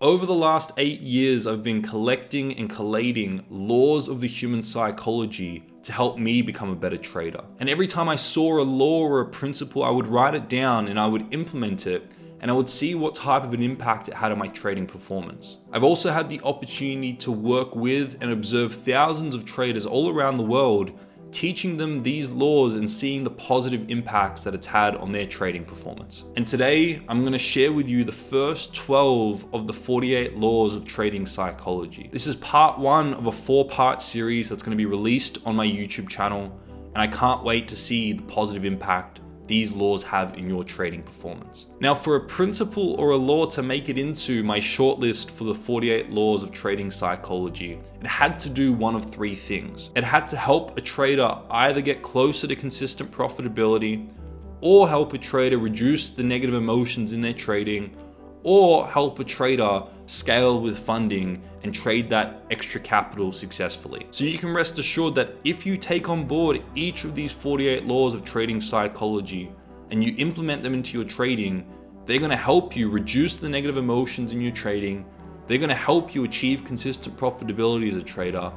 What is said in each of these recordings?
Over the last 8 years, I've been collecting and collating laws of the human psychology to help me become a better trader. And every time I saw a law or a principle, I would write it down and I would implement it, and I would see what type of an impact it had on my trading performance. I've also had the opportunity to work with and observe thousands of traders all around the world, teaching them these laws and seeing the positive impacts that it's had on their trading performance. And today, I'm going to share with you the first 12 of the 48 laws of trading psychology. This is part 1 of a 4-part series that's going to be released on my YouTube channel, and I can't wait to see the positive impact these laws have in your trading performance. Now, for a principle or a law to make it into my shortlist for the 48 laws of trading psychology, it had to do one of 3 things. It had to help a trader either get closer to consistent profitability, or help a trader reduce the negative emotions in their trading, or help a trader scale with funding and trade that extra capital successfully. So you can rest assured that if you take on board each of these 48 laws of trading psychology and you implement them into your trading, they're going to help you reduce the negative emotions in your trading, they're going to help you achieve consistent profitability as a trader,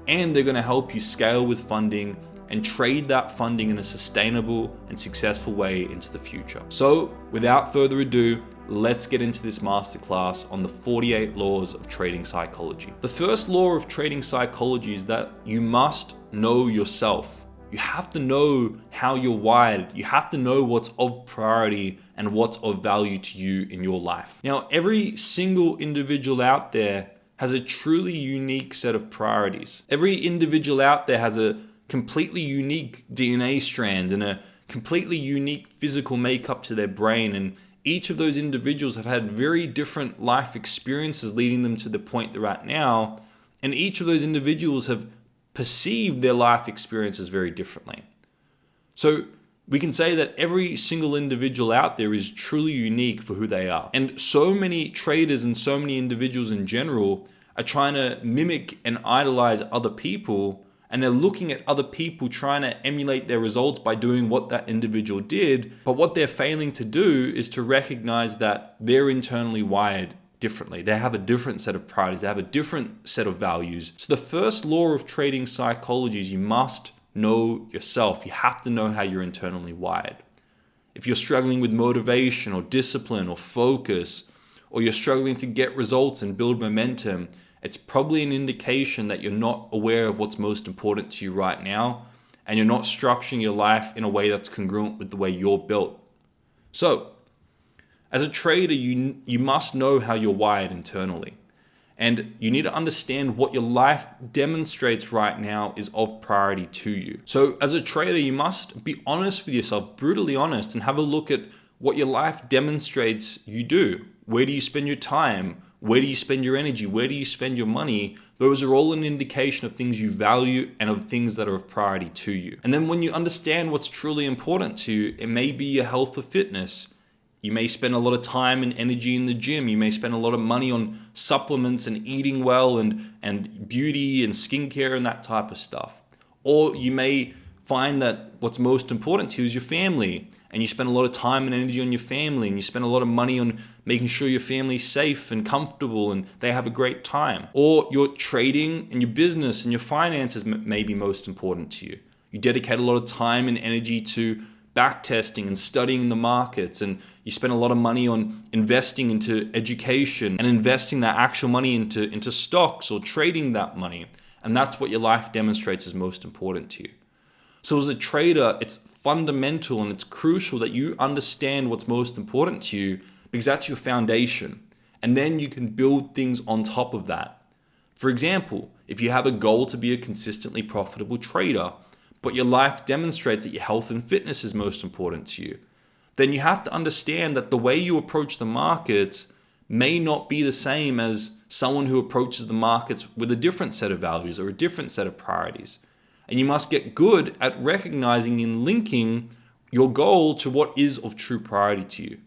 and they're going to help you scale with funding and trade that funding in a sustainable and successful way into the future. So without further ado, let's get into this masterclass on the 48 laws of trading psychology. The first law of trading psychology is that you must know yourself. You have to know how you're wired. You have to know what's of priority and what's of value to you in your life. Now, every single individual out there has a truly unique set of priorities. Every individual out there has a completely unique DNA strand and a completely unique physical makeup to their brain, and each of those individuals have had very different life experiences leading them to the point they're at now, and each of those individuals have perceived their life experiences very differently. So we can say that every single individual out there is truly unique for who they are. And so many traders and so many individuals in general are trying to mimic and idolize other people, and they're looking at other people trying to emulate their results by doing what that individual did. But what they're failing to do is to recognize that they're internally wired differently. They have a different set of priorities. They have a different set of values. So the first law of trading psychology is you must know yourself. You have to know how you're internally wired. If you're struggling with motivation or discipline or focus, or you're struggling to get results and build momentum, it's probably an indication that you're not aware of what's most important to you right now, and you're not structuring your life in a way that's congruent with the way you're built. So, as a trader, you must know how you're wired internally. And you need to understand what your life demonstrates right now is of priority to you. So as a trader, you must be honest with yourself, brutally honest, and have a look at what your life demonstrates you do. Where do you spend your time? Where do you spend your energy? Where do you spend your money? Those are all an indication of things you value and of things that are of priority to you. And then when you understand what's truly important to you, it may be your health or fitness. You may spend a lot of time and energy in the gym. You may spend a lot of money on supplements and eating well and beauty and skincare and that type of stuff. Or you may find that what's most important to you is your family, and you spend a lot of time and energy on your family, and you spend a lot of money on making sure your family's safe and comfortable and they have a great time. Or your trading and your business and your finances may be most important to you. You dedicate a lot of time and energy to backtesting and studying the markets, and you spend a lot of money on investing into education and investing that actual money into stocks or trading that money. And that's what your life demonstrates is most important to you. So as a trader, it's fundamental and it's crucial that you understand what's most important to you, because that's your foundation. And then you can build things on top of that. For example, if you have a goal to be a consistently profitable trader, but your life demonstrates that your health and fitness is most important to you, then you have to understand that the way you approach the markets may not be the same as someone who approaches the markets with a different set of values or a different set of priorities. And you must get good at recognizing and linking your goal to what is of true priority to you.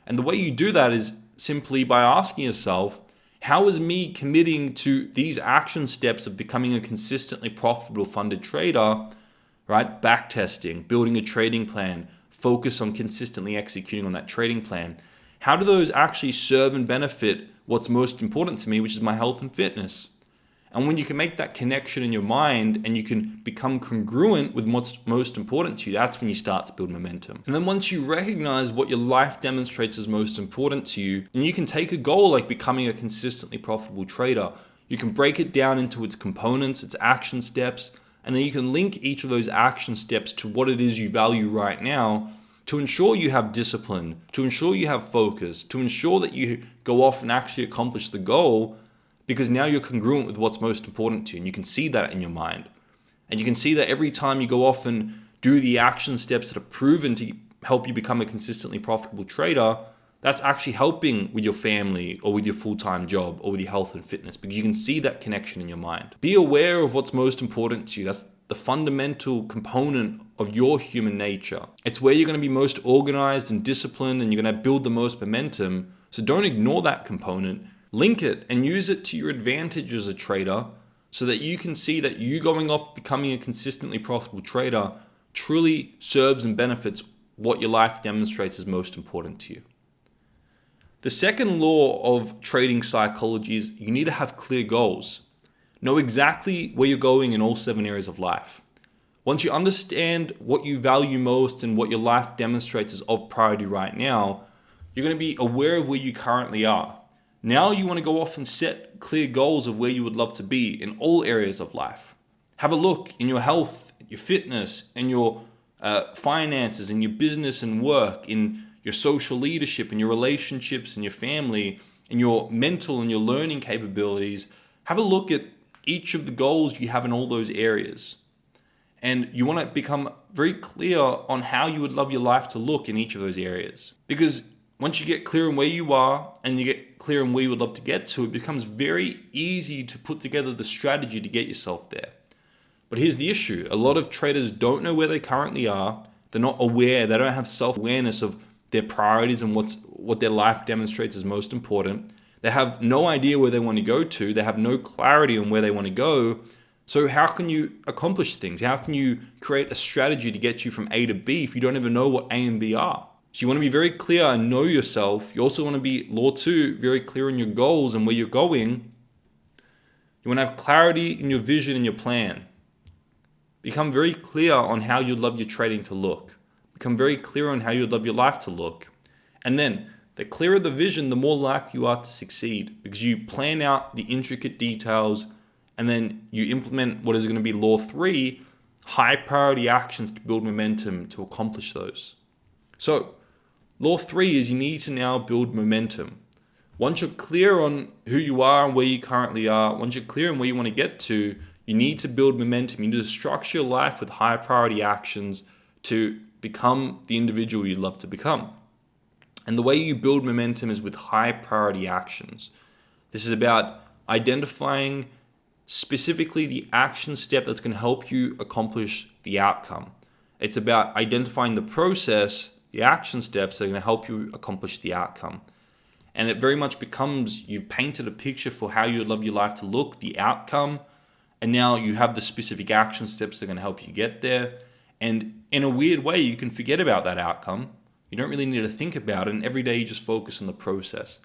And the way you do that is simply by asking yourself, how is me committing to these action steps of becoming a consistently profitable funded trader, right? Backtesting, building a trading plan, focus on consistently executing on that trading plan. How do those actually serve and benefit what's most important to me, which is my health and fitness. And when you can make that connection in your mind and you can become congruent with what's most important to you, that's when you start to build momentum. And then once you recognize what your life demonstrates as most important to you, then you can take a goal like becoming a consistently profitable trader. You can break it down into its components, its action steps, and then you can link each of those action steps to what it is you value right now to ensure you have discipline, to ensure you have focus, to ensure that you go off and actually accomplish the goal, because now you're congruent with what's most important to you, and you can see that in your mind. And you can see that every time you go off and do the action steps that are proven to help you become a consistently profitable trader, that's actually helping with your family or with your full-time job or with your health and fitness, because you can see that connection in your mind. Be aware of what's most important to you. That's the fundamental component of your human nature. It's where you're going to be most organized and disciplined, and you're going to build the most momentum. So don't ignore that component. Link it and use it to your advantage as a trader so that you can see that you going off becoming a consistently profitable trader truly serves and benefits what your life demonstrates as most important to you. The second law of trading psychology is you need to have clear goals. Know exactly where you're going in all 7 areas of life. Once you understand what you value most and what your life demonstrates as of priority right now, you're going to be aware of where you currently are. Now you want to go off and set clear goals of where you would love to be in all areas of life. Have a look in your health, your fitness, and your finances, in your business and work, in your social leadership, in your relationships, and your family, in your mental and your learning capabilities. Have a look at each of the goals you have in all those areas. And you want to become very clear on how you would love your life to look in each of those areas. Because once you get clear on where you are and you get clear on where you would love to get to, it becomes very easy to put together the strategy to get yourself there. But here's the issue. A lot of traders don't know where they currently are. They're not aware. They don't have self-awareness of their priorities and what their life demonstrates as most important. They have no idea where they want to go to. They have no clarity on where they want to go. So how can you accomplish things? How can you create a strategy to get you from A to B if you don't even know what A and B are? So you want to be very clear and know yourself. You also want to be, law 2, very clear on your goals and where you're going. You want to have clarity in your vision and your plan. Become very clear on how you'd love your trading to look. Become very clear on how you'd love your life to look. And then, the clearer the vision, the more likely you are to succeed, because you plan out the intricate details and then you implement what is going to be law 3, high priority actions to build momentum to accomplish those. So, law 3 is you need to now build momentum. Once you're clear on who you are and where you currently are, once you're clear on where you want to get to, you need to build momentum. You need to structure your life with high priority actions to become the individual you'd love to become. And the way you build momentum is with high priority actions. This is about identifying specifically the action step that's going to help you accomplish the outcome. It's about identifying the process, the action steps that are going to help you accomplish the outcome. And it very much becomes, you've painted a picture for how you'd love your life to look, the outcome, and now you have the specific action steps that are going to help you get there. And in a weird way, you can forget about that outcome. You don't really need to think about it, and every day you just focus on the process.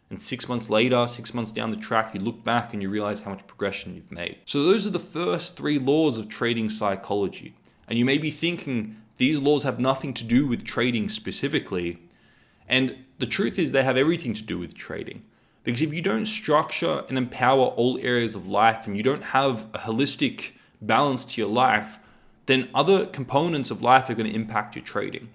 And 6 months later, 6 months down the track, you look back and you realize how much progression you've made. So those are the first 3 laws of trading psychology. And you may be thinking these laws have nothing to do with trading specifically. And the truth is they have everything to do with trading. Because if you don't structure and empower all areas of life and you don't have a holistic balance to your life, then other components of life are going to impact your trading.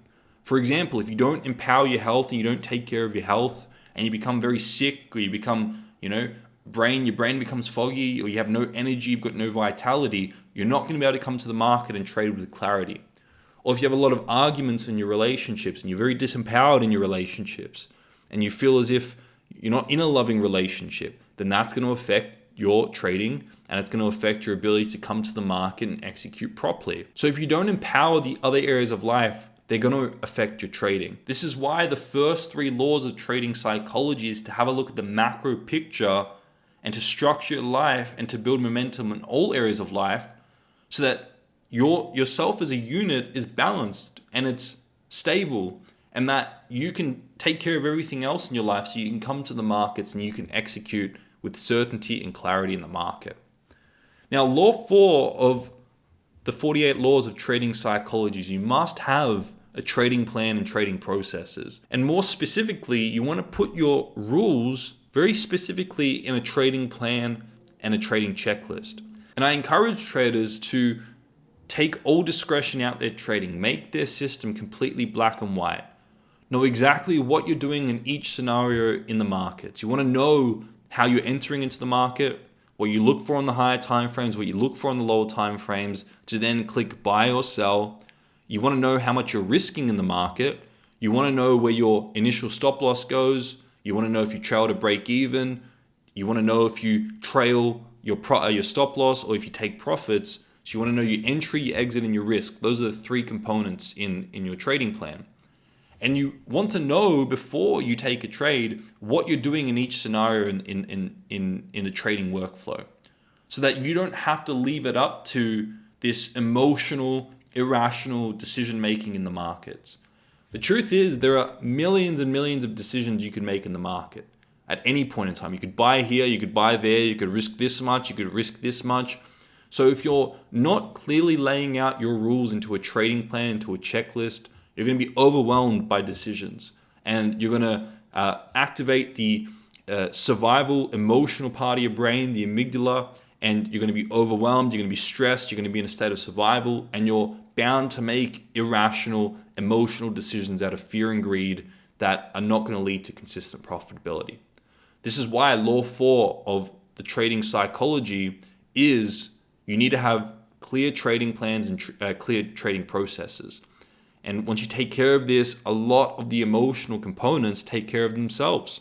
For example, if you don't empower your health and you don't take care of your health and you become very sick, or you become, your brain becomes foggy, or you have no energy, you've got no vitality, you're not going to be able to come to the market and trade with clarity. Or if you have a lot of arguments in your relationships and you're very disempowered in your relationships and you feel as if you're not in a loving relationship, then that's going to affect your trading and it's going to affect your ability to come to the market and execute properly. So if you don't empower the other areas of life, they're going to affect your trading. This is why the first 3 laws of trading psychology is to have a look at the macro picture and to structure your life and to build momentum in all areas of life so that yourself as a unit is balanced and it's stable and that you can take care of everything else in your life so you can come to the markets and you can execute with certainty and clarity in the market. Now, law 4 of the 48 laws of trading psychology is you must have a trading plan and trading processes. And more specifically, you want to put your rules very specifically in a trading plan and a trading checklist. And I encourage traders to take all discretion out their trading, make their system completely black and white. Know exactly what you're doing in each scenario in the markets. You want to know how you're entering into the market, what you look for on the higher time frames, what you look for on the lower time frames, to then click buy or sell. You want to know how much you're risking in the market. You want to know where your initial stop loss goes. You want to know if you trail to break even. You want to know if you trail your stop loss or if you take profits. So you want to know your entry, your exit, and your risk. Those are the 3 components in your trading plan. And you want to know before you take a trade what you're doing in each scenario in the trading workflow, so that you don't have to leave it up to this emotional, irrational decision making in the markets. The truth is there are millions and millions of decisions you can make in the market at any point in time. You could buy here, you could buy there, you could risk this much, you could risk this much. So if you're not clearly laying out your rules into a trading plan, into a checklist, you're going to be overwhelmed by decisions, and you're going to activate the survival emotional part of your brain, the amygdala, and you're going to be overwhelmed, you're going to be stressed, you're going to be in a state of survival, and you're bound to make irrational emotional decisions out of fear and greed that are not going to lead to consistent profitability. This is why law 4 of the trading psychology is you need to have clear trading plans and clear trading processes. And once you take care of this, a lot of the emotional components take care of themselves.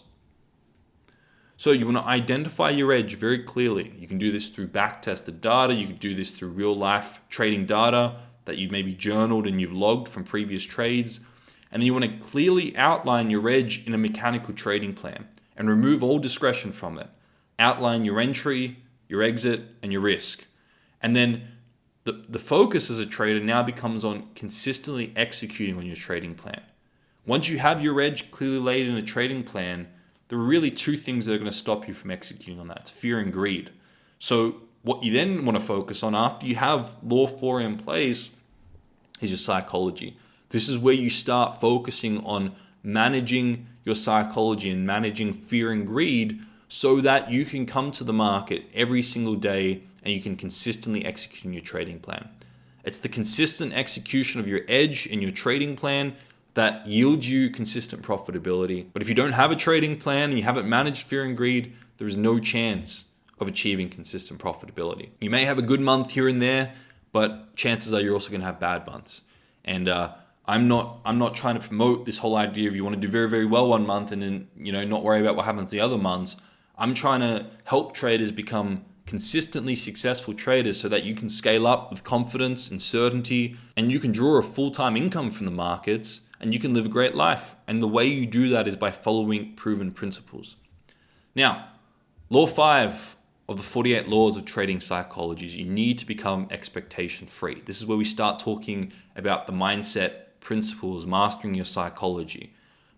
So you want to identify your edge very clearly. You can do this through back-tested data. You can do this through real-life trading data that you've maybe journaled and you've logged from previous trades. And then you want to clearly outline your edge in a mechanical trading plan and remove all discretion from it. Outline your entry, your exit, and your risk. And then the focus as a trader now becomes on consistently executing on your trading plan. Once you have your edge clearly laid in a trading plan, there are really 2 things that are going to stop you from executing on that. It's fear and greed. So what you then want to focus on after you have law 4 in place is your psychology. This is where you start focusing on managing your psychology and managing fear and greed so that you can come to the market every single day and you can consistently execute on your trading plan. It's the consistent execution of your edge in your trading plan that yields you consistent profitability. But if you don't have a trading plan and you haven't managed fear and greed, there is no chance of achieving consistent profitability. You may have a good month here and there, but chances are you're also going to have bad months. And I'm not trying to promote this whole idea of you want to do very, very well one month and then not worry about what happens the other months. I'm trying to help traders become consistently successful traders so that you can scale up with confidence and certainty, and you can draw a full-time income from the markets, and you can live a great life. And the way you do that is by following proven principles. Now, law 5 of the 48 laws of trading psychology is you need to become expectation free. This is where we start talking about the mindset principles, mastering your psychology.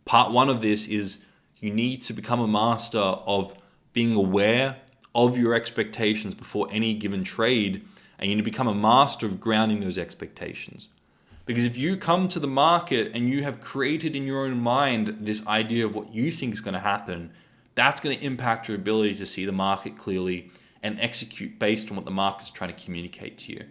Part 1 of this is you need to become a master of being aware of your expectations before any given trade, and you need to become a master of grounding those expectations. Because if you come to the market and you have created in your own mind this idea of what you think is going to happen, that's going to impact your ability to see the market clearly and execute based on what the market is trying to communicate to you.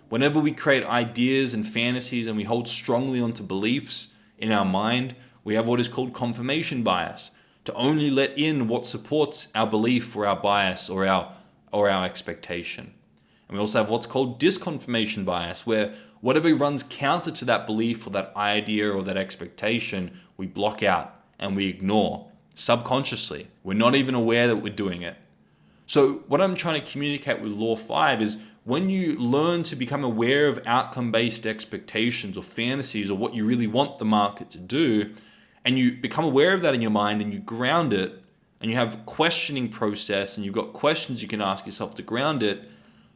Whenever we create ideas and fantasies and we hold strongly onto beliefs in our mind, we have what is called confirmation bias, to only let in what supports our belief or our bias or our expectation. And we also have what's called disconfirmation bias, where whatever runs counter to that belief or that idea or that expectation, we block out and we ignore subconsciously. We're not even aware that we're doing it. So what I'm trying to communicate with law 5 is when you learn to become aware of outcome-based expectations or fantasies or what you really want the market to do, and you become aware of that in your mind and you ground it, and you have a questioning process and you've got questions you can ask yourself to ground it,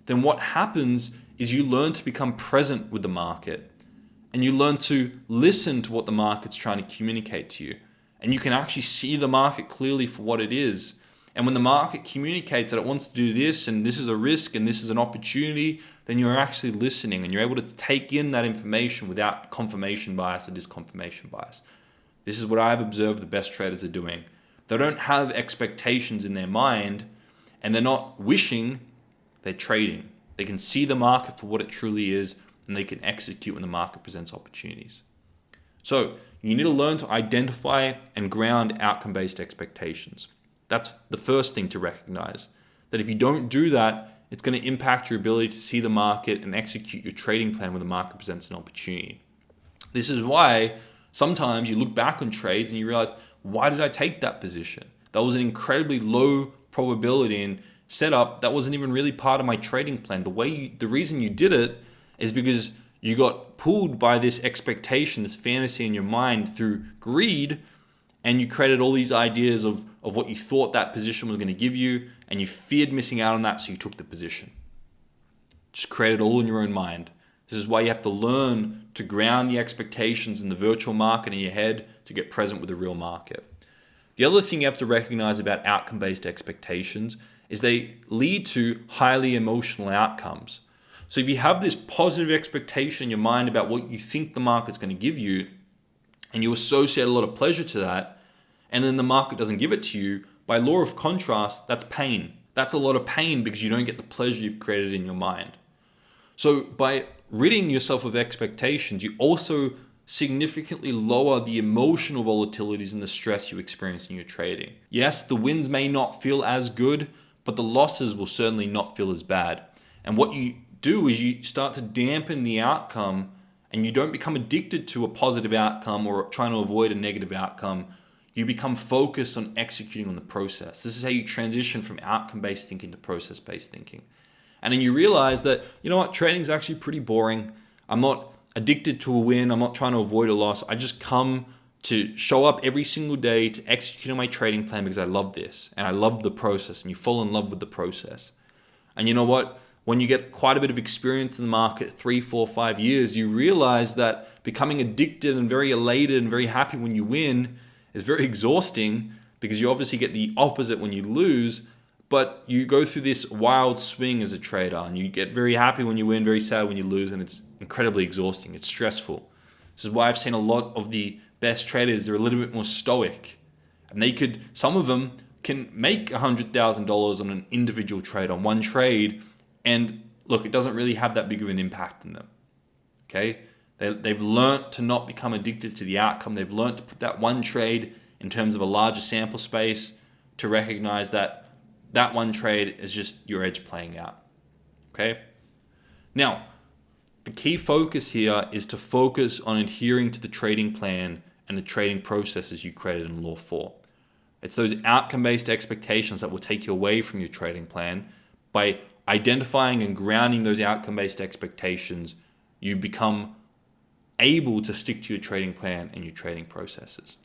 then what happens is you learn to become present with the market. And you learn to listen to what the market's trying to communicate to you. And you can actually see the market clearly for what it is. And when the market communicates that it wants to do this, and this is a risk, and this is an opportunity, then you're actually listening and you're able to take in that information without confirmation bias or disconfirmation bias. This is what I've observed the best traders are doing. They don't have expectations in their mind, and they're not wishing, they're trading. They can see the market for what it truly is, and they can execute when the market presents opportunities. So you need to learn to identify and ground outcome-based expectations. That's the first thing to recognize. That if you don't do that, it's going to impact your ability to see the market and execute your trading plan when the market presents an opportunity. This is why sometimes you look back on trades and you realize, why did I take that position? That was an incredibly low probability and setup. That wasn't even really part of my trading plan. The reason you did it is because you got pulled by this expectation, this fantasy in your mind through greed, and you created all these ideas of what you thought that position was going to give you, and you feared missing out on that, so you took the position. Just create it all in your own mind. This is why you have to learn to ground the expectations in the virtual market in your head to get present with the real market. The other thing you have to recognize about outcome-based expectations is they lead to highly emotional outcomes. So if you have this positive expectation in your mind about what you think the market's going to give you, and you associate a lot of pleasure to that, and then the market doesn't give it to you, by law of contrast, that's pain. That's a lot of pain because you don't get the pleasure you've created in your mind. So by ridding yourself of expectations, you also significantly lower the emotional volatilities and the stress you experience in your trading. Yes, the wins may not feel as good, but the losses will certainly not feel as bad. And what you do is you start to dampen the outcome, and you don't become addicted to a positive outcome or trying to avoid a negative outcome. You become focused on executing on the process. This is how you transition from outcome-based thinking to process-based thinking. And then you realize that, you know what, trading is actually pretty boring. I'm not addicted to a win. I'm not trying to avoid a loss. I just come to show up every single day to execute on my trading plan because I love this and I love the process, and you fall in love with the process. And you know what? When you get quite a bit of experience in the market, 3, 4, 5 years, you realize that becoming addicted and very elated and very happy when you win is very exhausting, because you obviously get the opposite when you lose, but you go through this wild swing as a trader, and you get very happy when you win, very sad when you lose, and it's incredibly exhausting. It's stressful. This is why I've seen a lot of the best traders, they're a little bit more stoic, and some of them can make $100,000 on an individual trade, on one trade. And look, it doesn't really have that big of an impact on them. Okay? They've learnt to not become addicted to the outcome. They've learnt to put that one trade in terms of a larger sample space to recognize that that one trade is just your edge playing out. Okay? Now, the key focus here is to focus on adhering to the trading plan and the trading processes you created in Law 4. It's those outcome-based expectations that will take you away from your trading plan. By identifying and grounding those outcome-based expectations, you become able to stick to your trading plan and your trading processes.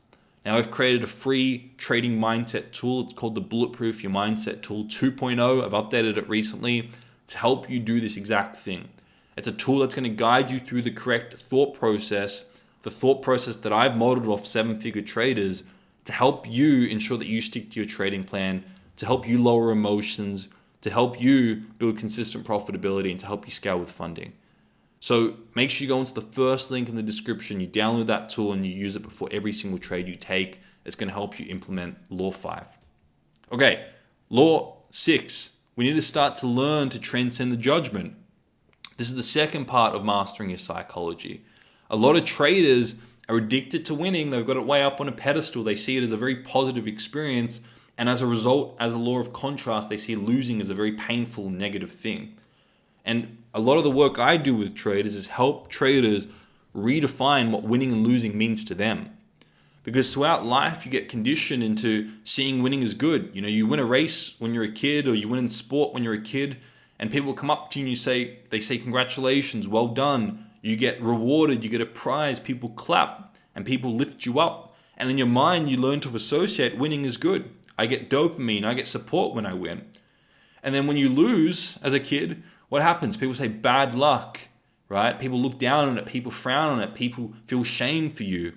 Now, I've created a free trading mindset tool. It's called the Bulletproof Your Mindset Tool 2.0. I've updated it recently to help you do this exact thing. It's a tool that's going to guide you through the correct thought process, the thought process that I've modeled off 7-figure traders, to help you ensure that you stick to your trading plan, to help you lower emotions, to help you build consistent profitability, and to help you scale with funding. So make sure you go into the first link in the description, you download that tool, and you use it before every single trade you take. It's going to help you implement Law 5. Okay, Law 6. We need to start to learn to transcend the judgment. This is the second part of mastering your psychology. A lot of traders are addicted to winning. They've got it way up on a pedestal. They see it as a very positive experience. And as a result, as a law of contrast, they see losing as a very painful, negative thing. And a lot of the work I do with traders is help traders redefine what winning and losing means to them. Because throughout life, you get conditioned into seeing winning as good. You know, you win a race when you're a kid, or you win in sport when you're a kid, and people come up to you and they say, congratulations, well done. You get rewarded, you get a prize, people clap, and people lift you up. And in your mind, you learn to associate winning as good. I get dopamine, I get support when I win. And then when you lose as a kid, what happens? People say bad luck. right? People look down on it, people frown on it, people feel shame for you.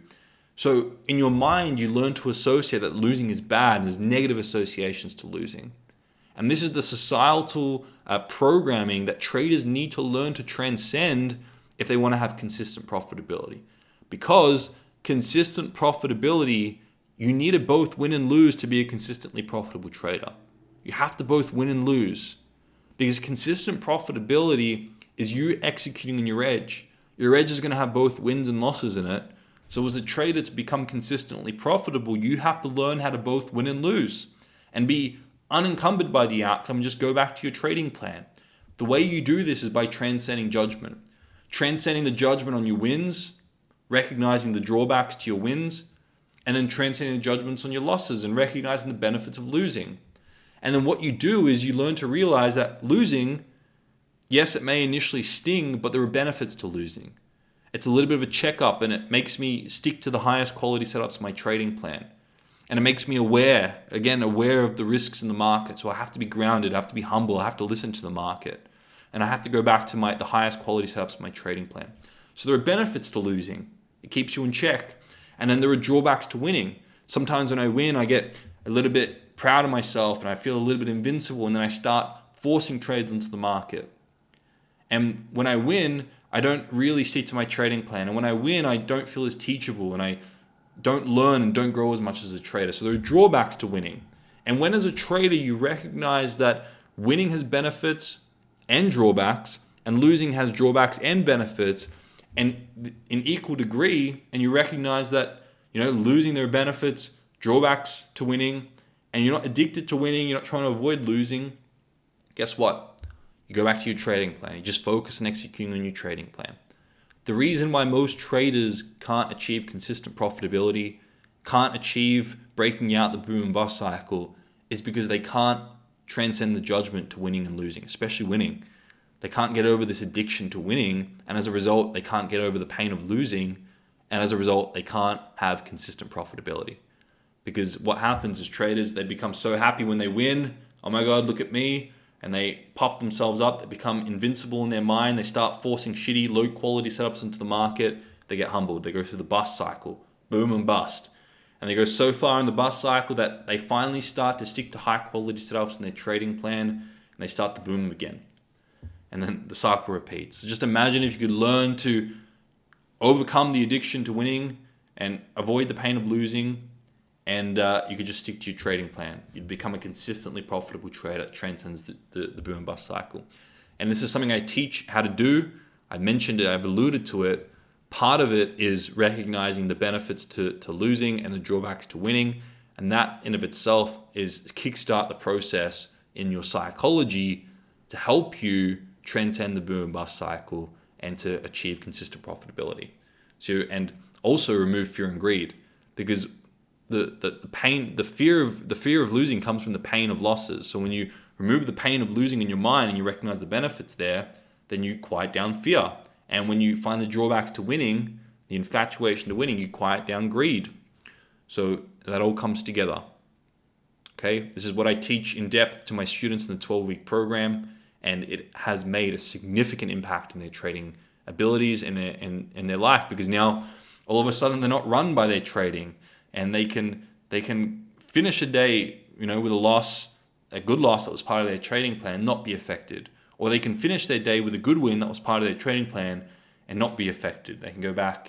So in your mind, you learn to associate that losing is bad, and there's negative associations to losing. And this is the societal programming that traders need to learn to transcend if they want to have consistent profitability. Because consistent profitability, you need to both win and lose to be a consistently profitable trader. You have to both win and lose. Because consistent profitability is you executing on your edge. Your edge is going to have both wins and losses in it. So as a trader, to become consistently profitable, you have to learn how to both win and lose and be unencumbered by the outcome and just go back to your trading plan. The way you do this is by transcending judgment. Transcending the judgment on your wins, recognizing the drawbacks to your wins, and then transcending the judgments on your losses and recognizing the benefits of losing. And then what you do is you learn to realize that losing, yes, it may initially sting, but there are benefits to losing. It's a little bit of a checkup, and it makes me stick to the highest quality setups in my trading plan. And it makes me aware of the risks in the market. So I have to be grounded, I have to be humble, I have to listen to the market. And I have to go back to the highest quality setups in my trading plan. So there are benefits to losing. It keeps you in check. And then there are drawbacks to winning. Sometimes when I win, I get a little bit proud of myself and I feel a little bit invincible, and then I start forcing trades into the market. And when I win, I don't really stick to my trading plan. And when I win, I don't feel as teachable, and I don't learn and don't grow as much as a trader. So there are drawbacks to winning. And when as a trader you recognize that winning has benefits and drawbacks, and losing has drawbacks and benefits, and in equal degree, and you recognize that losing, there are benefits, drawbacks to winning, and you're not addicted to winning, you're not trying to avoid losing, guess what? You go back to your trading plan. You just focus on executing on your trading plan. The reason why most traders can't achieve consistent profitability, can't achieve breaking out the boom and bust cycle, is because they can't transcend the judgment to winning and losing, especially winning. They can't get over this addiction to winning, and as a result, they can't get over the pain of losing, and as a result, they can't have consistent profitability. Because what happens is traders, they become so happy when they win, oh my God, look at me, and they puff themselves up, they become invincible in their mind, they start forcing shitty, low quality setups into the market, they get humbled, they go through the bust cycle, boom and bust. And they go so far in the bust cycle that they finally start to stick to high quality setups in their trading plan, and they start to boom again. And then the cycle repeats. So just imagine if you could learn to overcome the addiction to winning and avoid the pain of losing, and you could just stick to your trading plan. You'd become a consistently profitable trader that transcends the boom and bust cycle. And this is something I teach how to do. I mentioned it, I've alluded to it. Part of it is recognizing the benefits to losing and the drawbacks to winning. And that in of itself is kickstart the process in your psychology to help you transcend the boom and bust cycle and to achieve consistent profitability. So, and also remove fear and greed, because the fear of losing comes from the pain of losses. So when you remove the pain of losing in your mind and you recognize the benefits there, then you quiet down fear. And when you find the drawbacks to winning, the infatuation to winning, you quiet down greed. So that all comes together. Okay, this is what I teach in depth to my students in the 12-week program, and it has made a significant impact in their trading abilities and in their life, because now all of a sudden they're not run by their trading, and they can finish a day, with a loss, a good loss that was part of their trading plan, not be affected. Or they can finish their day with a good win that was part of their trading plan and not be affected. They can go back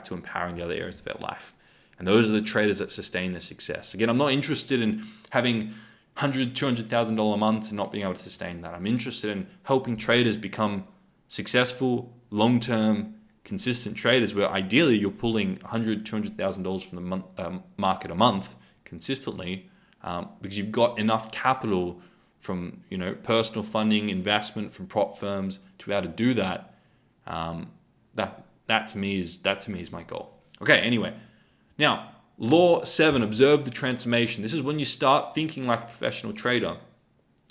to empowering the other areas of their life. And those are the traders that sustain their success. Again, I'm not interested in having $100,000, $200,000 a month and not being able to sustain that. I'm interested in helping traders become successful, long-term, consistent traders, where ideally you're pulling $100,000, $200,000 from the market a month consistently, because you've got enough capital from personal funding, investment from prop firms to be able to do that. That to me is my goal. Okay, anyway. Now, law 7, observe the transformation. This is when you start thinking like a professional trader.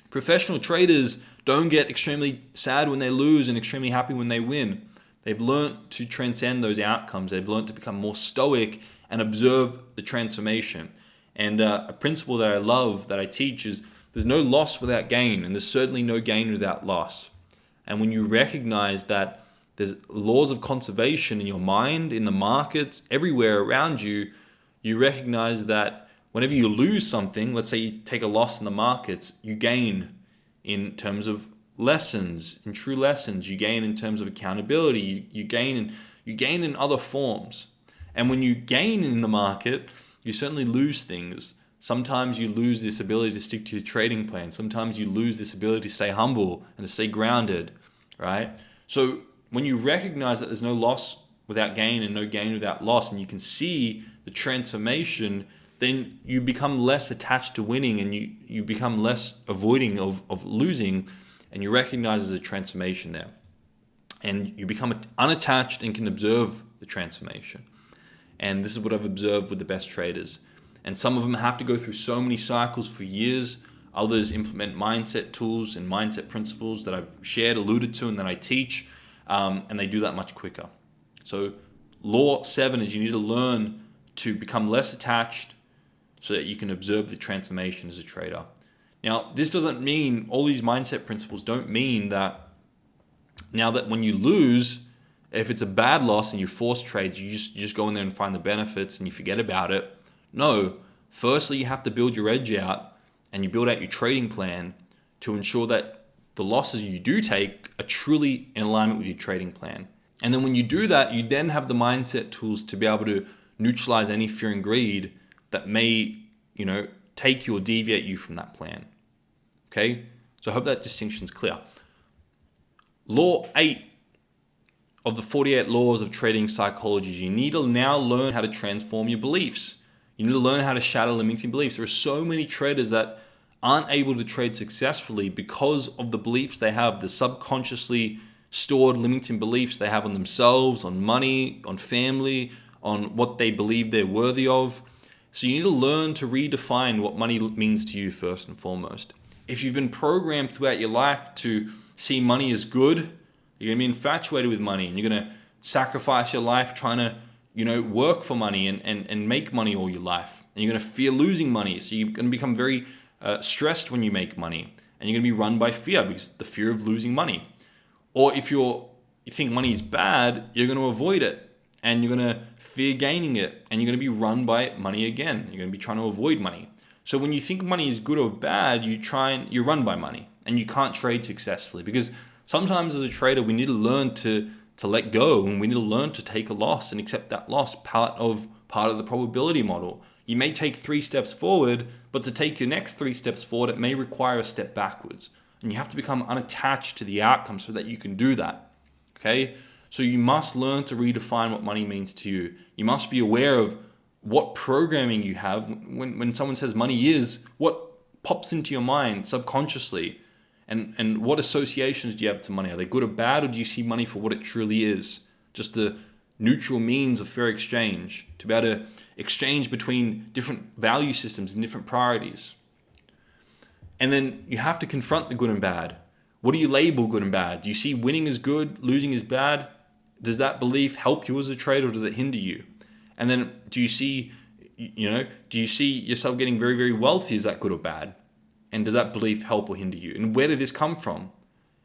Professional traders don't get extremely sad when they lose and extremely happy when they win. They've learned to transcend those outcomes. They've learned to become more stoic and observe the transformation. And a principle that I love, that I teach, is there's no loss without gain, and there's certainly no gain without loss. And when you recognize that There's laws of conservation in your mind, in the markets, everywhere around you. You recognize that whenever you lose something, let's say you take a loss in the markets, you gain in terms of lessons, in true lessons. You gain in terms of accountability. You gain in other forms. And when you gain in the market, you certainly lose things. Sometimes you lose this ability to stick to your trading plan. Sometimes you lose this ability to stay humble and to stay grounded, right? So when you recognize that there's no loss without gain and no gain without loss, and you can see the transformation, then you become less attached to winning, and you become less avoiding of losing, and you recognize there's a transformation there. And you become unattached and can observe the transformation. And this is what I've observed with the best traders. And some of them have to go through so many cycles for years. Others implement mindset tools and mindset principles that I've shared, alluded to, and that I teach, and they do that much quicker. So law 7 is you need to learn to become less attached so that you can observe the transformation as a trader. Now, this doesn't mean, all these mindset principles don't mean that now that when you lose, if it's a bad loss and you force trades, you just go in there and find the benefits and you forget about it. No, firstly, you have to build your edge out and you build out your trading plan to ensure that the losses you do take are truly in alignment with your trading plan. And then when you do that, you then have the mindset tools to be able to neutralize any fear and greed that may, take you or deviate you from that plan. Okay? So I hope that distinction is clear. Law 8 of the 48 laws of trading psychology, you need to now learn how to transform your beliefs. You need to learn how to shatter limiting beliefs. There are so many traders that aren't able to trade successfully because of the beliefs they have, the subconsciously stored limiting beliefs they have on themselves, on money, on family, on what they believe they're worthy of. So you need to learn to redefine what money means to you first and foremost. If you've been programmed throughout your life to see money as good, you're going to be infatuated with money and you're going to sacrifice your life trying to work for money and make money all your life. And you're going to fear losing money. So you're going to become very stressed when you make money. And you're going to be run by fear, because the fear of losing money. Or if you think money is bad, you're going to avoid it. And you're going to fear gaining it. And you're going to be run by money again. You're going to be trying to avoid money. So when you think money is good or bad, you're run by money. And you can't trade successfully. Because sometimes as a trader, we need to learn to let go, and we need to learn to take a loss and accept that loss, part of the probability model. You may take 3 steps forward, but to take your next 3 steps forward, it may require a step backwards. And you have to become unattached to the outcome so that you can do that. Okay? So you must learn to redefine what money means to you. You must be aware of what programming you have. When someone says money is, what pops into your mind subconsciously? And what associations do you have to money? Are they good or bad, or do you see money for what it truly is? Just the neutral means of fair exchange, to be able to exchange between different value systems and different priorities. And then you have to confront the good and bad. What do you label good and bad? Do you see winning as good, losing as bad? Does that belief help you as a trader, or does it hinder you? And then do you see yourself getting very, very wealthy? Is that good or bad? And does that belief help or hinder you? And where did this come from?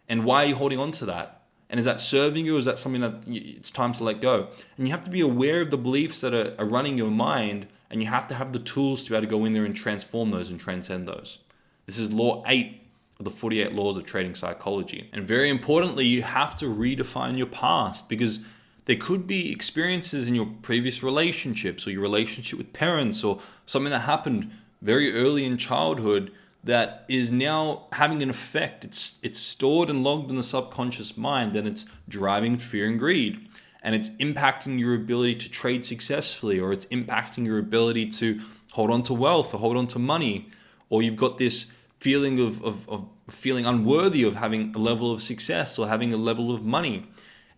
And why are you holding on to that? And is that serving you, or is that something that it's time to let go? And you have to be aware of the beliefs that are running your mind, and you have to have the tools to be able to go in there and transform those and transcend those. This is law 8 of the 48 laws of trading psychology. And very importantly, you have to redefine your past, because there could be experiences in your previous relationships, or your relationship with parents, or something that happened very early in childhood that is now having an effect. It's stored and logged in the subconscious mind, and it's driving fear and greed. And it's impacting your ability to trade successfully, or it's impacting your ability to hold on to wealth or hold on to money. Or you've got this feeling of feeling unworthy of having a level of success or having a level of money.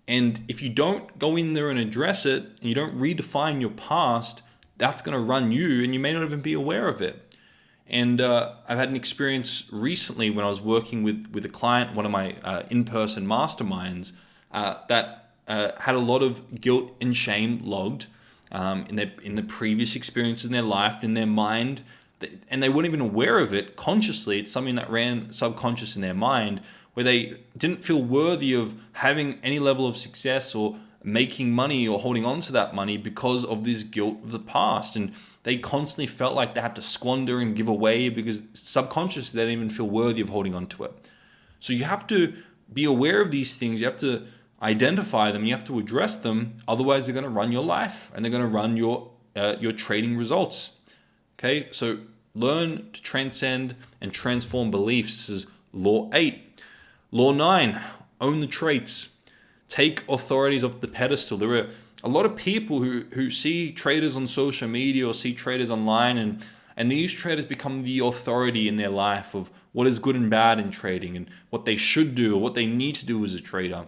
And if you don't go in there and address it, and you don't redefine your past, that's going to run you, and you may not even be aware of it. And I've had an experience recently when I was working with a client, one of my in-person masterminds, that had a lot of guilt and shame logged in the previous experiences in their life, in their mind, and they weren't even aware of it consciously. It's something that ran subconscious in their mind, where they didn't feel worthy of having any level of success or making money or holding on to that money because of this guilt of the past. And they constantly felt like they had to squander and give away because subconsciously they didn't even feel worthy of holding on to it. So you have to be aware of these things. You have to identify them. You have to address them. Otherwise, they're going to run your life and they're going to run your trading results. Okay, so learn to transcend and transform beliefs. This is Law 8. Law 9, own the traits. Take authorities off the pedestal. There are a lot of people who see traders on social media or see traders online, and these traders become the authority in their life of what is good and bad in trading and what they should do or what they need to do as a trader.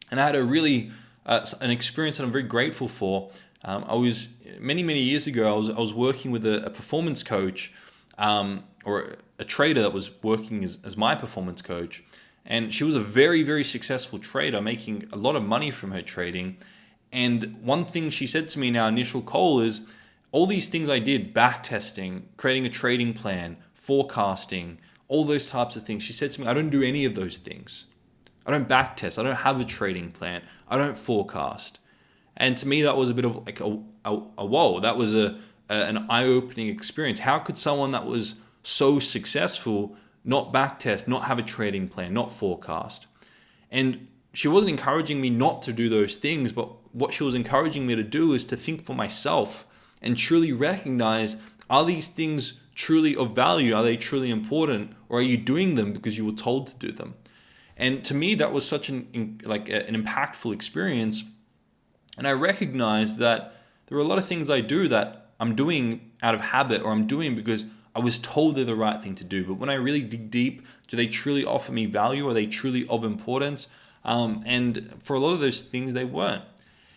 And I had a really an experience that I'm very grateful for. I was many years ago. I was working with a performance coach, or a trader that was working as my performance coach, and she was a very successful trader, making a lot of money from her trading. And one thing she said to me in our initial call is, all these things I did, back testing, creating a trading plan, forecasting, all those types of things. She said to me, I don't do any of those things. I don't back test. I don't have a trading plan. I don't forecast. And to me, that was a bit of like a whoa. That was an eye-opening experience. How could someone that was so successful not back test, not have a trading plan, not forecast? And she wasn't encouraging me not to do those things, but what she was encouraging me to do is to think for myself and truly recognize, are these things truly of value? Are they truly important? Or are you doing them because you were told to do them? And to me, that was such an impactful experience. And I recognized that there are a lot of things I do that I'm doing out of habit, or I'm doing because I was told they're the right thing to do. But when I really dig deep, do they truly offer me value? Are they truly of importance? And for a lot of those things, they weren't.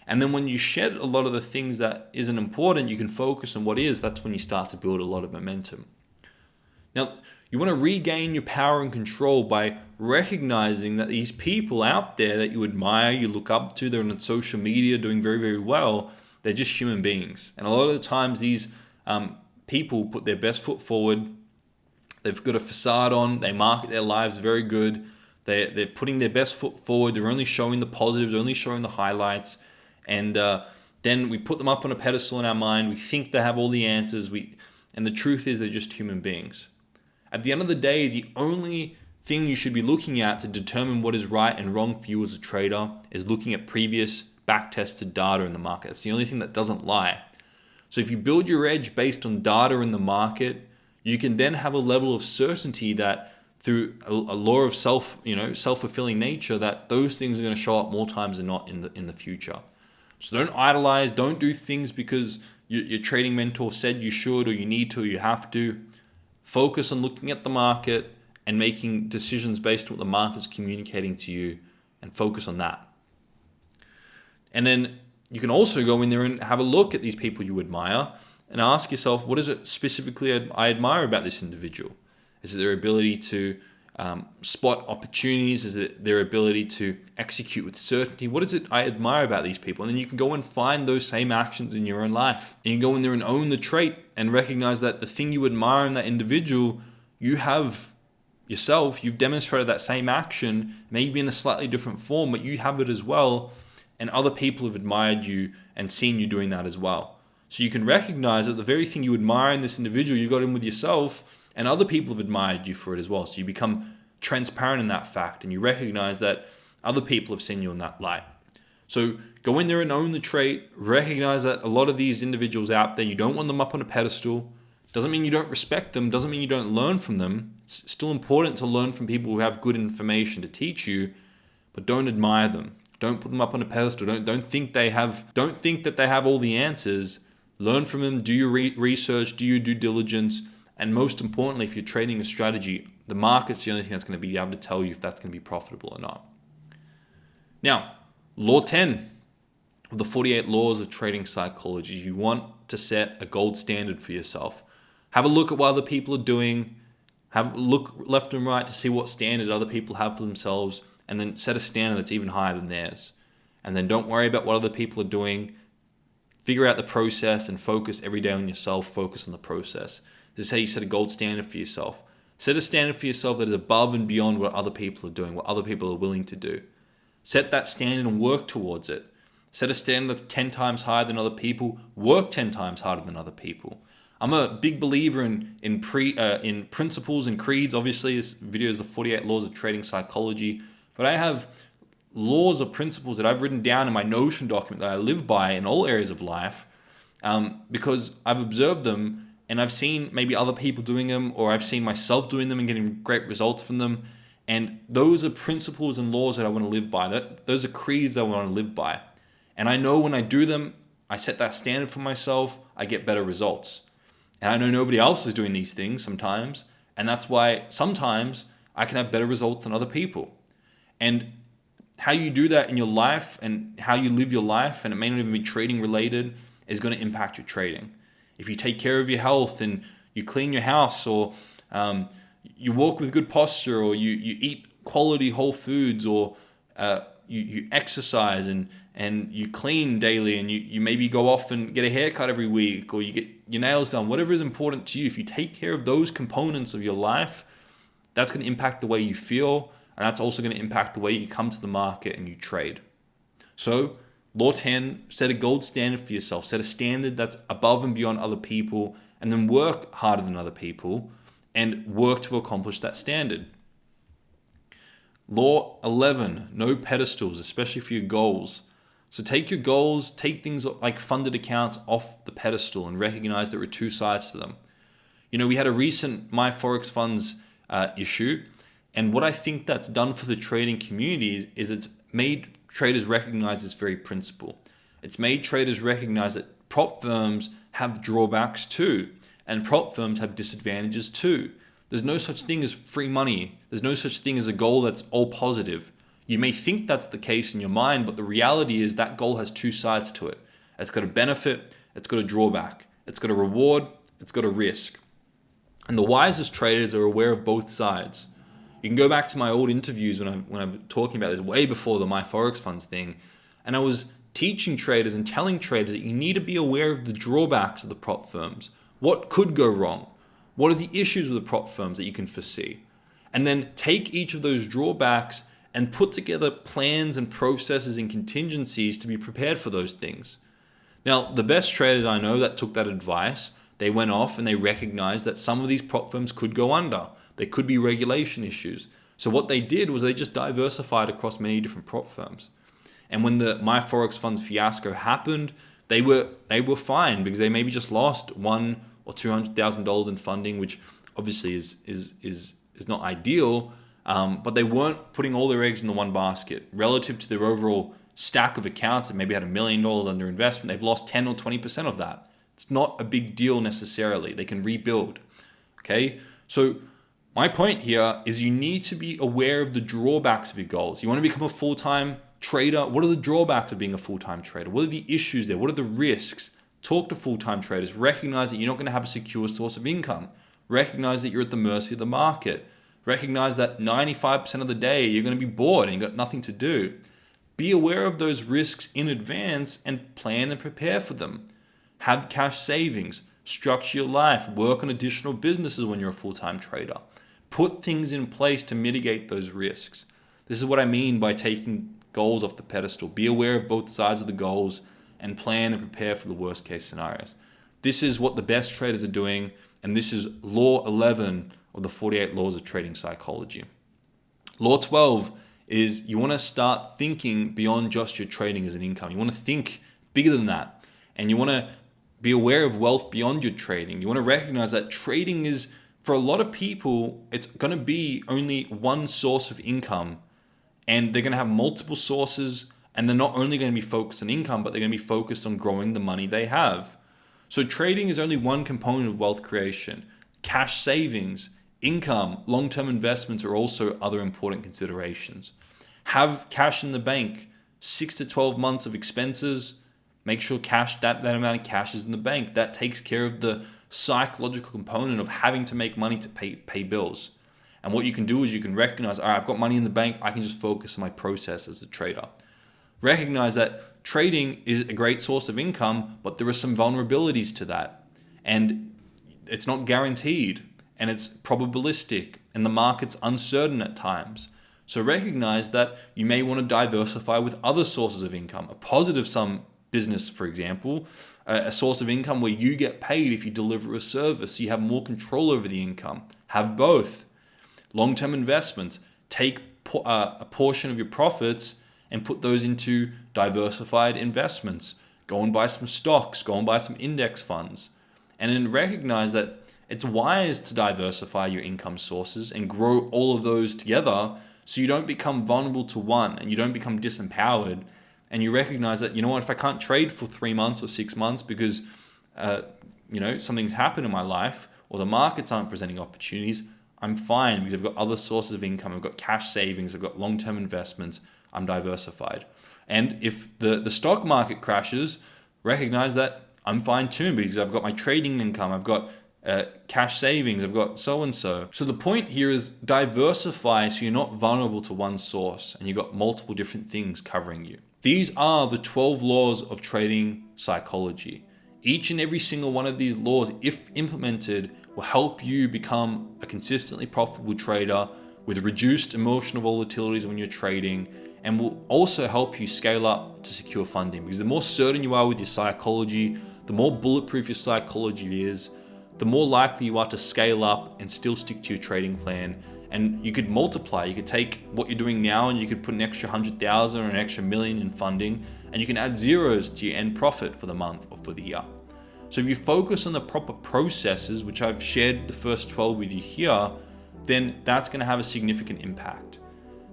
And then when you shed a lot of the things that isn't important, you can focus on what is. That's when you start to build a lot of momentum. Now, you want to regain your power and control by recognizing that these people out there that you admire, you look up to, they're on social media doing very well, they're just human beings. And a lot of the times these people put their best foot forward, they've got a facade on, they market their lives very good, they're putting their best foot forward, they're only showing the positives, only showing the highlights, and then we put them up on a pedestal in our mind, we think they have all the answers, and the truth is they're just human beings. At the end of the day, the only thing you should be looking at to determine what is right and wrong for you as a trader is looking at previous back-tested data in the market. It's the only thing that doesn't lie. So if you build your edge based on data in the market, you can then have a level of certainty that through a law of self-fulfilling nature, that those things are going to show up more times than not in the future. So don't idolize, don't do things because your trading mentor said you should or you need to or you have to. Focus on looking at the market and making decisions based on what the market's communicating to you, and focus on that. And then you can also go in there and have a look at these people you admire and ask yourself, what is it specifically I admire about this individual? Is it their ability to spot opportunities? Is it their ability to execute with certainty? What is it I admire about these people? And then you can go and find those same actions in your own life. And you can go in there and own the trait and recognize that the thing you admire in that individual, you have yourself, you've demonstrated that same action, maybe in a slightly different form, but you have it as well. And other people have admired you and seen you doing that as well. So you can recognize that the very thing you admire in this individual, you got in with yourself, and other people have admired you for it as well. So you become transparent in that fact, and you recognize that other people have seen you in that light. So go in there and own the trait. Recognize that a lot of these individuals out there, you don't want them up on a pedestal. Doesn't mean you don't respect them. Doesn't mean you don't learn from them. It's still important to learn from people who have good information to teach you, but don't admire them. Don't put them up on a pedestal. Don't think that they have all the answers. Learn from them. Do your research. Do your due diligence. And most importantly, if you're trading a strategy, the market's the only thing that's going to be able to tell you if that's going to be profitable or not. Now, Law 10 of the 48 laws of trading psychology. You want to set a gold standard for yourself. Have a look at what other people are doing. Have a look left and right to see what standard other people have for themselves, and then set a standard that's even higher than theirs. And then don't worry about what other people are doing. Figure out the process and focus every day on yourself. Focus on the process. This is how you set a gold standard for yourself. Set a standard for yourself that is above and beyond what other people are doing, what other people are willing to do. Set that standard and work towards it. Set a standard that's 10 times higher than other people. Work 10 times harder than other people. I'm a big believer in principles and creeds. Obviously, this video is the 48 laws of trading psychology. But I have laws or principles that I've written down in my Notion document that I live by in all areas of life, because I've observed them and I've seen maybe other people doing them, or I've seen myself doing them and getting great results from them. And those are principles and laws that I want to live by. Those are creeds that I want to live by. And I know when I do them, I set that standard for myself, I get better results. And I know nobody else is doing these things sometimes. And that's why sometimes I can have better results than other people. And how you do that in your life and how you live your life, and it may not even be trading related, is going to impact your trading. If you take care of your health and you clean your house, or you walk with good posture, or you eat quality whole foods, or you exercise and you clean daily, and you maybe go off and get a haircut every week, or you get your nails done, whatever is important to you, if you take care of those components of your life, that's going to impact the way you feel, and that's also going to impact the way you come to the market and you trade. So, Law 10, set a gold standard for yourself. Set a standard that's above and beyond other people, and then work harder than other people and work to accomplish that standard. Law 11, no pedestals, especially for your goals. So take your goals, take things like funded accounts off the pedestal and recognize there are two sides to them. You know, we had a recent My Forex Funds issue, and what I think that's done for the trading community is it's made traders recognize this very principle. It's made traders recognize that prop firms have drawbacks too, and prop firms have disadvantages too. There's no such thing as free money. There's no such thing as a goal that's all positive. You may think that's the case in your mind, but the reality is that goal has two sides to it. It's got a benefit, it's got a drawback. It's got a reward, it's got a risk. And the wisest traders are aware of both sides. You can go back to my old interviews when I'm talking about this, way before the My Forex Funds thing, and I was teaching traders and telling traders that you need to be aware of the drawbacks of the prop firms. What could go wrong? What are the issues with the prop firms that you can foresee? And then take each of those drawbacks and put together plans and processes and contingencies to be prepared for those things. Now, the best traders I know that took that advice, they went off and they recognized that some of these prop firms could go under. There could be regulation issues. So what they did was they just diversified across many different prop firms. And when the My Forex Funds fiasco happened, they were fine because they maybe just lost $100,000 or $200,000 in funding, which obviously is not ideal. But they weren't putting all their eggs in the one basket. Relative to their overall stack of accounts that maybe had $1 million under investment, they've lost 10 or 20% of that. It's not a big deal necessarily. They can rebuild. Okay, so my point here is you need to be aware of the drawbacks of your goals. You want to become a full-time trader. What are the drawbacks of being a full-time trader? What are the issues there? What are the risks? Talk to full-time traders. Recognize that you're not going to have a secure source of income. Recognize that you're at the mercy of the market. Recognize that 95% of the day you're going to be bored and you've got nothing to do. Be aware of those risks in advance and plan and prepare for them. Have cash savings. Structure your life. Work on additional businesses when you're a full-time trader. Put things in place to mitigate those risks. This is what I mean by taking goals off the pedestal. Be aware of both sides of the goals and plan and prepare for the worst case scenarios. This is what the best traders are doing, and this is Law 11 of the 48 laws of trading psychology. Law 12 is you want to start thinking beyond just your trading as an income. You want to think bigger than that, and you want to be aware of wealth beyond your trading. You want to recognize that trading is, for a lot of people, it's going to be only one source of income, and they're going to have multiple sources, and they're not only going to be focused on income, but they're going to be focused on growing the money they have. So trading is only one component of wealth creation. Cash savings, income, long-term investments are also other important considerations. Have cash in the bank, 6 to 12 months of expenses. Make sure that amount of cash is in the bank. That takes care of the psychological component of having to make money to pay bills. And what you can do is you can recognize, all right, I've got money in the bank. I can just focus on my process as a trader. Recognize that trading is a great source of income, but there are some vulnerabilities to that. And it's not guaranteed. and it's probabilistic and the market's uncertain at times. So recognize that you may want to diversify with other sources of income, a positive sum business, for example, a source of income where you get paid if you deliver a service, so you have more control over the income. Have both. Long-term investments, take a portion of your profits and put those into diversified investments. Go and buy some stocks, go and buy some index funds. And then recognize that it's wise to diversify your income sources and grow all of those together so you don't become vulnerable to one and you don't become disempowered. And you recognize that, you know what, if I can't trade for 3 months or 6 months because something's happened in my life or the markets aren't presenting opportunities, I'm fine because I've got other sources of income. I've got cash savings. I've got long-term investments. I'm diversified. And if the stock market crashes, recognize that I'm fine too because I've got my trading income. I've got cash savings. I've got so-and-so. So the point here is diversify so you're not vulnerable to one source and you've got multiple different things covering you. These are the 12 laws of trading psychology. Each and every single one of these laws, if implemented, will help you become a consistently profitable trader with reduced emotional volatilities when you're trading, and will also help you scale up to secure funding. Because the more certain you are with your psychology, the more bulletproof your psychology is, the more likely you are to scale up and still stick to your trading plan. And you could multiply. You could take what you're doing now and you could put an extra 100,000 or an extra million in funding, and you can add zeros to your end profit for the month or for the year. So if you focus on the proper processes, which I've shared the first 12 with you here, then that's going to have a significant impact.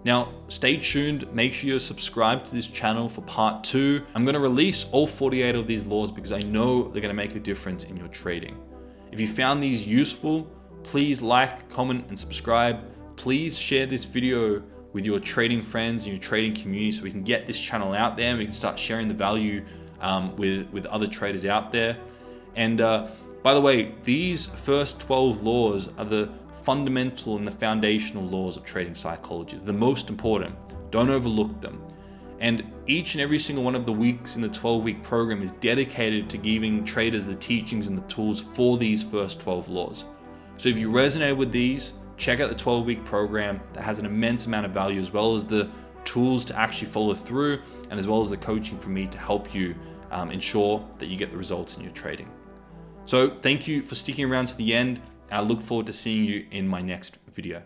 Now, stay tuned. Make sure you're subscribed to this channel for part 2. I'm going to release all 48 of these laws because I know they're going to make a difference in your trading. If you found these useful, please like, comment, and subscribe. Please share this video with your trading friends and your trading community so we can get this channel out there and we can start sharing the value with other traders out there. And by the way, these first 12 laws are the fundamental and the foundational laws of trading psychology, the most important. Don't overlook them. And each and every single one of the weeks in the 12-week program is dedicated to giving traders the teachings and the tools for these first 12 laws. So if you resonate with these, check out the 12-week program that has an immense amount of value, as well as the tools to actually follow through, and as well as the coaching from me to help you ensure that you get the results in your trading. So thank you for sticking around to the end. I look forward to seeing you in my next video.